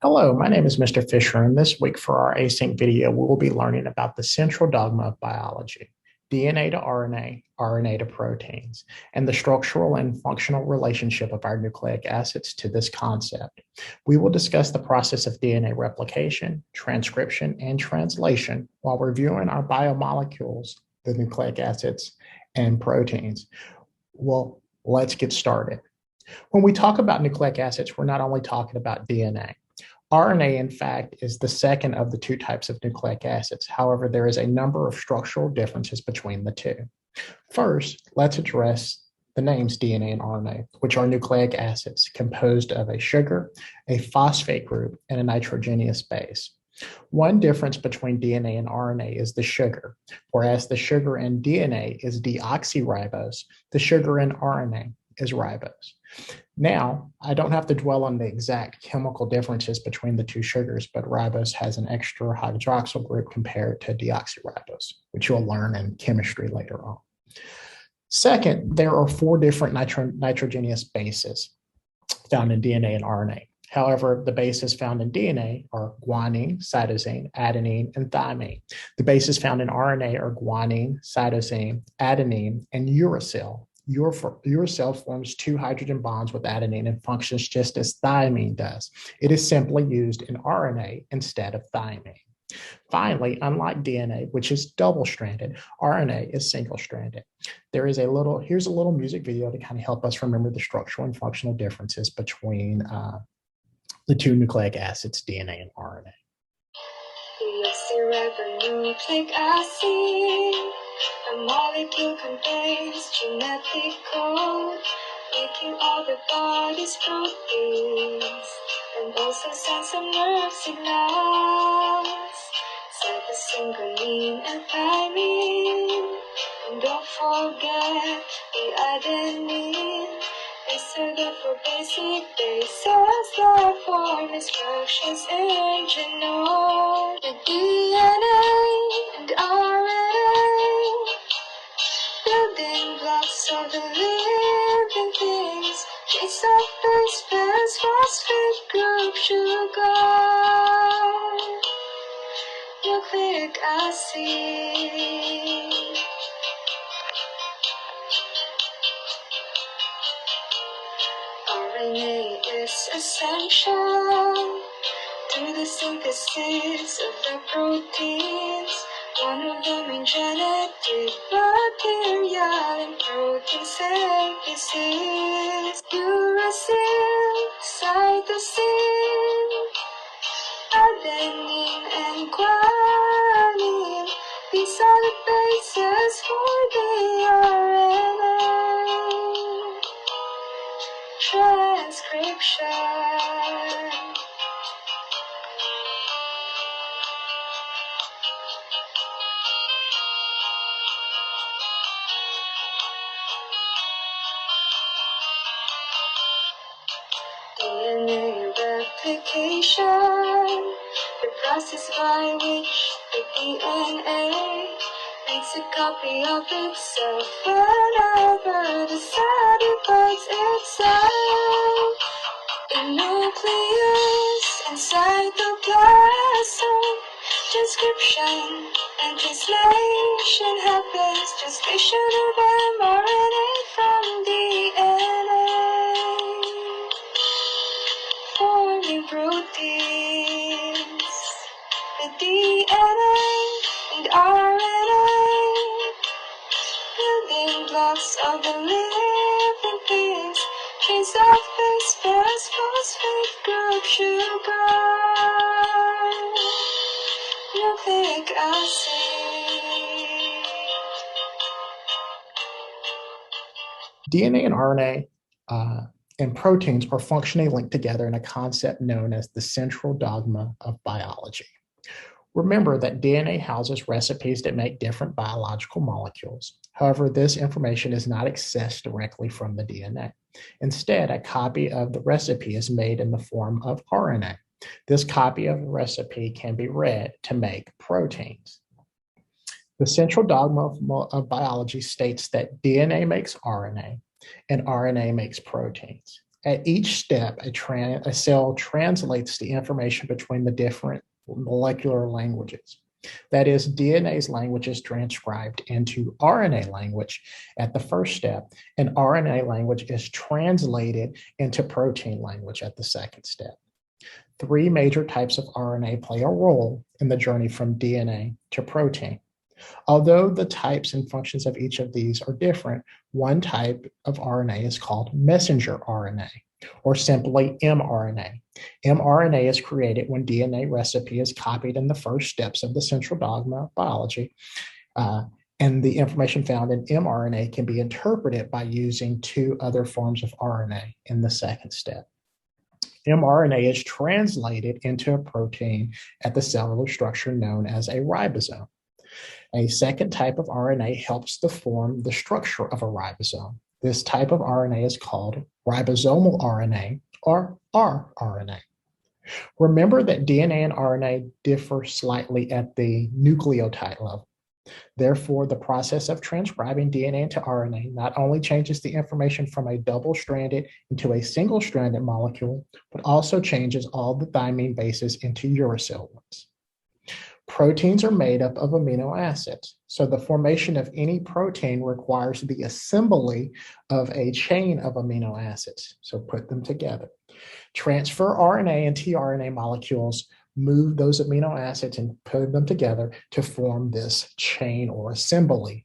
Hello, my name is Mr. Fisher, and this week for our Async video, we will be learning about the central dogma of biology, DNA to RNA, RNA to proteins, and the structural and functional relationship of our nucleic acids to this concept. We will discuss the process of DNA replication, transcription, and translation while reviewing our biomolecules, the nucleic acids, and proteins. Well, let's get started. When we talk about nucleic acids, we're not only talking about DNA. RNA, in fact, is the second of the two types of nucleic acids. However, there is a number of structural differences between the two. First, let's address the names DNA and RNA, which are nucleic acids composed of a sugar, a phosphate group, and a nitrogenous base. One difference between DNA and RNA is the sugar. Whereas the sugar in DNA is deoxyribose, the sugar in RNA is ribose. Now, I don't have to dwell on the exact chemical differences between the two sugars, but ribose has an extra hydroxyl group compared to deoxyribose, which you'll learn in chemistry later on. Second, there are four different nitrogenous bases found in DNA and RNA. However, the bases found in DNA are guanine, cytosine, adenine, and thymine. The bases found in RNA are guanine, cytosine, adenine, and uracil. Uracil forms two hydrogen bonds with adenine and functions just as thymine does. It is simply used in RNA instead of thymine. Finally, unlike DNA, which is double-stranded, RNA is single-stranded. Here's a little music video to kind of help us remember the structural and functional differences between the two nucleic acids, DNA and RNA. Deoxyribonucleic acid. A molecule contains genetic code, making all the body's proteins, and also sends some nerve signals. Cytosine, guanine, and thymine. And don't forget the adenine. They serve for basic bases that form instructions in genome. The DNA and RNA, building blocks of the living things. Chains of base pairs, phosphate group, sugar, nucleic acid. RNA is essential to the synthesis of the proteins. One of them in genetic material and protein synthesis. Uracil, cytosine, adenine, and guanine. These are the bases for the RNA transcription. DNA replication, the process by which the DNA makes a copy of itself whenever the cell divides itself. The nucleus and cytoplasm, transcription and translation happens. Translation of mRNA from DNA, forming proteins. The DNA and RNA, building blocks of the living things. Chains of base pairs, phosphate group, sugar, nucleic acid. DNA and RNA and proteins are functionally linked together in a concept known as the central dogma of biology. Remember that DNA houses recipes that make different biological molecules. However, this information is not accessed directly from the DNA. Instead, a copy of the recipe is made in the form of RNA. This copy of the recipe can be read to make proteins. The central dogma of biology states that DNA makes RNA and RNA makes proteins. At each step, a cell translates the information between the different molecular languages. That is, DNA's language is transcribed into RNA language at the first step, and RNA language is translated into protein language at the second step. Three major types of RNA play a role in the journey from DNA to protein. Although the types and functions of each of these are different, one type of RNA is called messenger RNA, or simply mRNA. mRNA is created when DNA recipe is copied in the first steps of the central dogma of biology, and the information found in mRNA can be interpreted by using two other forms of RNA in the second step. mRNA is translated into a protein at the cellular structure known as a ribosome. A second type of RNA helps to form the structure of a ribosome. This type of RNA is called ribosomal RNA or rRNA. Remember that DNA and RNA differ slightly at the nucleotide level. Therefore, the process of transcribing DNA into RNA not only changes the information from a double-stranded into a single-stranded molecule, but also changes all the thymine bases into uracil ones. Proteins are made up of amino acids, so the formation of any protein requires the assembly of a chain of amino acids, so put them together. Transfer RNA and tRNA molecules move those amino acids and put them together to form this chain or assembly.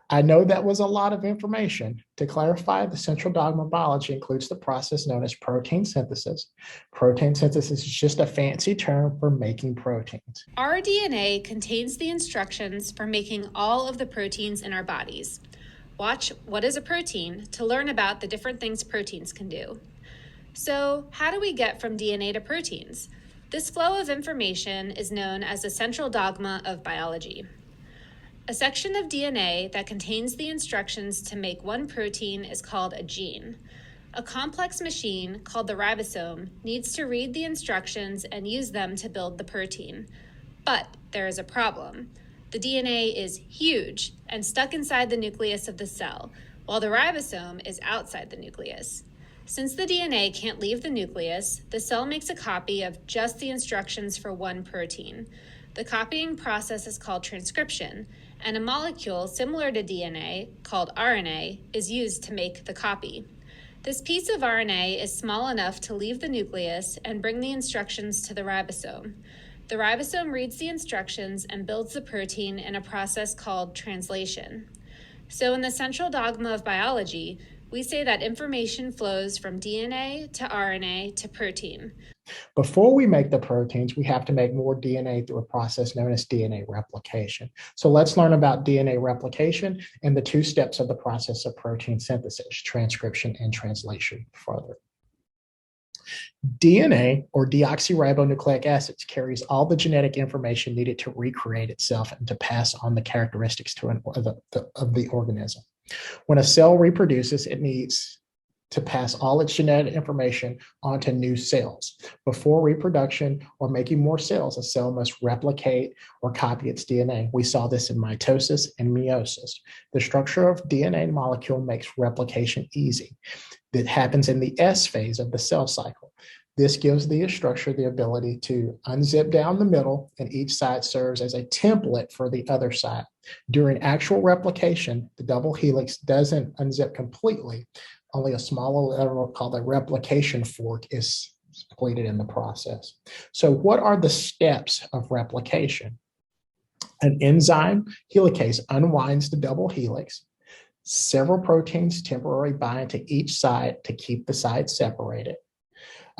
I know that was a lot of information. To clarify, the central dogma of biology includes the process known as protein synthesis. Protein synthesis is just a fancy term for making proteins. Our DNA contains the instructions for making all of the proteins in our bodies. Watch What is a Protein to learn about the different things proteins can do. So, how do we get from DNA to proteins? This flow of information is known as the central dogma of biology. A section of DNA that contains the instructions to make one protein is called a gene. A complex machine called the ribosome needs to read the instructions and use them to build the protein. But there is a problem. The DNA is huge and stuck inside the nucleus of the cell, while the ribosome is outside the nucleus. Since the DNA can't leave the nucleus, the cell makes a copy of just the instructions for one protein. The copying process is called transcription, and a molecule similar to DNA, called RNA, is used to make the copy. This piece of RNA is small enough to leave the nucleus and bring the instructions to the ribosome. The ribosome reads the instructions and builds the protein in a process called translation. So in the central dogma of biology, we say that information flows from DNA to RNA to protein. Before we make the proteins, we have to make more DNA through a process known as DNA replication. So let's learn about DNA replication and the two steps of the process of protein synthesis, transcription and translation further. DNA, or deoxyribonucleic acids, carries all the genetic information needed to recreate itself and to pass on the characteristics of the organism. When a cell reproduces, it needs to pass all its genetic information onto new cells. Before reproduction or making more cells, a cell must replicate or copy its DNA. We saw this in mitosis and meiosis. The structure of DNA molecule makes replication easy. It happens in the S phase of the cell cycle. This gives the structure the ability to unzip down the middle, and each side serves as a template for the other side. During actual replication, the double helix doesn't unzip completely. Only a smaller level called a replication fork is completed in the process. So what are the steps of replication? An enzyme, helicase, unwinds the double helix. Several proteins temporarily bind to each side to keep the sides separated.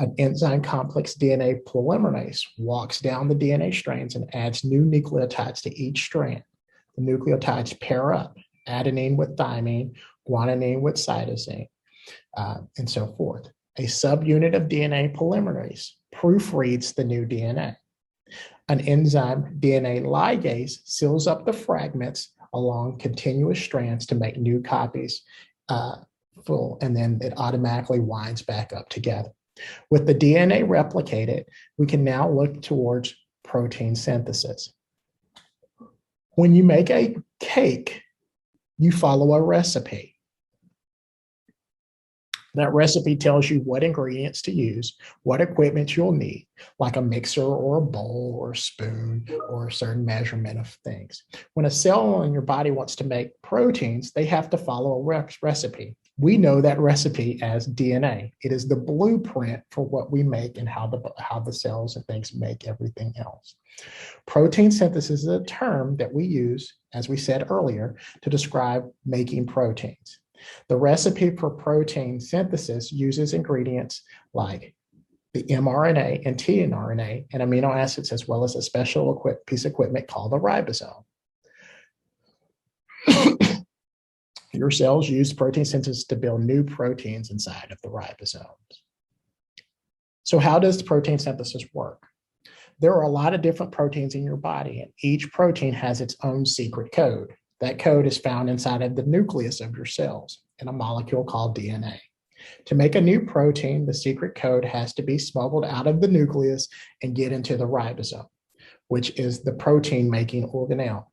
An enzyme complex DNA polymerase walks down the DNA strands and adds new nucleotides to each strand. The nucleotides pair up, adenine with thymine, guanine with cytosine, and so forth. A subunit of DNA polymerase proofreads the new DNA. An enzyme, DNA ligase, seals up the fragments along continuous strands to make new copies full, and then it automatically winds back up together. With the DNA replicated, we can now look towards protein synthesis. When you make a cake, you follow a recipe. That recipe tells you what ingredients to use, what equipment you'll need, like a mixer or a bowl or a spoon or a certain measurement of things. When a cell in your body wants to make proteins, they have to follow a recipe. We know that recipe as DNA. It is the blueprint for what we make and how the cells and things make everything else. Protein synthesis is a term that we use, as we said earlier, to describe making proteins. The recipe for protein synthesis uses ingredients like the mRNA and tRNA and amino acids, as well as a special piece of equipment called the ribosome. Your cells use protein synthesis to build new proteins inside of the ribosomes. So how does protein synthesis work? There are a lot of different proteins in your body, and each protein has its own secret code. That code is found inside of the nucleus of your cells in a molecule called DNA. To make a new protein, the secret code has to be smuggled out of the nucleus and get into the ribosome, which is the protein-making organelle.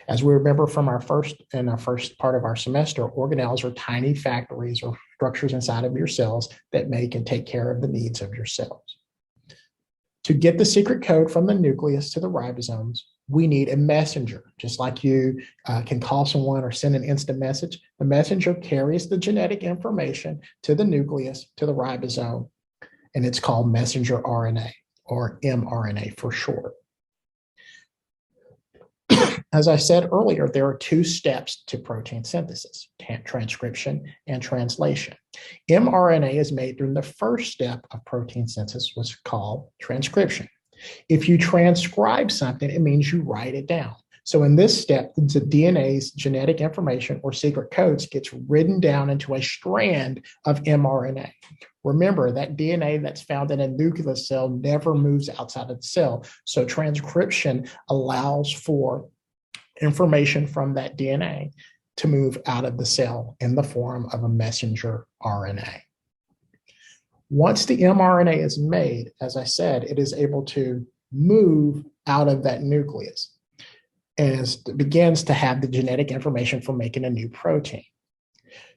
As we remember from our first part of our semester, organelles are tiny factories or structures inside of your cells that make and take care of the needs of your cells. To get the secret code from the nucleus to the ribosomes, we need a messenger. Just like you can call someone or send an instant message, the messenger carries the genetic information to the nucleus, to the ribosome, and it's called messenger RNA, or mRNA for short. As I said earlier, there are two steps to protein synthesis: transcription and translation. mRNA is made during the first step of protein synthesis, which is called transcription. If you transcribe something, it means you write it down. So in this step, the DNA's genetic information or secret codes gets written down into a strand of mRNA. Remember that DNA that's found in a nucleus cell never moves outside of the cell. So transcription allows for information from that DNA to move out of the cell in the form of a messenger RNA. Once the mRNA is made, as I said, it is able to move out of that nucleus and it begins to have the genetic information for making a new protein.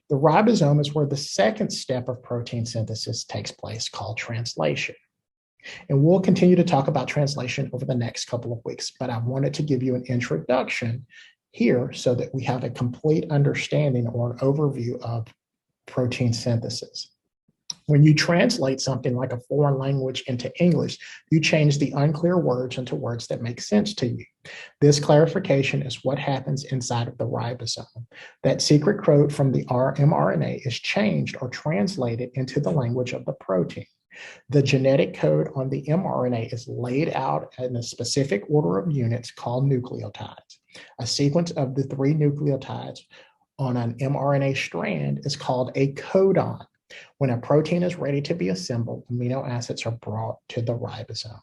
The ribosome is where the second step of protein synthesis takes place, called translation. And we'll continue to talk about translation over the next couple of weeks, but I wanted to give you an introduction here so that we have a complete understanding or an overview of protein synthesis. When you translate something like a foreign language into English, you change the unclear words into words that make sense to you. This clarification is what happens inside of the ribosome. That secret code from the mRNA is changed or translated into the language of the protein. The genetic code on the mRNA is laid out in a specific order of units called nucleotides. A sequence of the 3 nucleotides on an mRNA strand is called a codon. When a protein is ready to be assembled, amino acids are brought to the ribosome.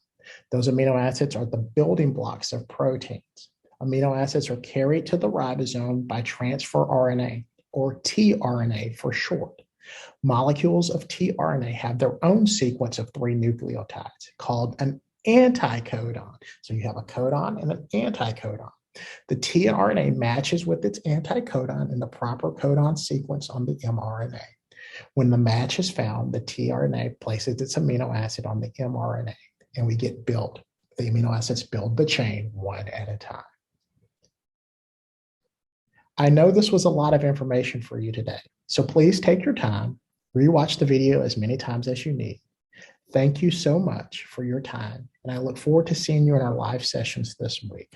Those amino acids are the building blocks of proteins. Amino acids are carried to the ribosome by transfer RNA, or tRNA for short. Molecules of tRNA have their own sequence of 3 nucleotides called an anticodon. So you have a codon and an anticodon. The tRNA matches with its anticodon in the proper codon sequence on the mRNA. When the match is found, the tRNA places its amino acid on the mRNA, and we get built. The amino acids build the chain one at a time. I know this was a lot of information for you today, so please take your time, rewatch the video as many times as you need. Thank you so much for your time, and I look forward to seeing you in our live sessions this week.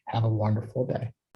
Have a wonderful day.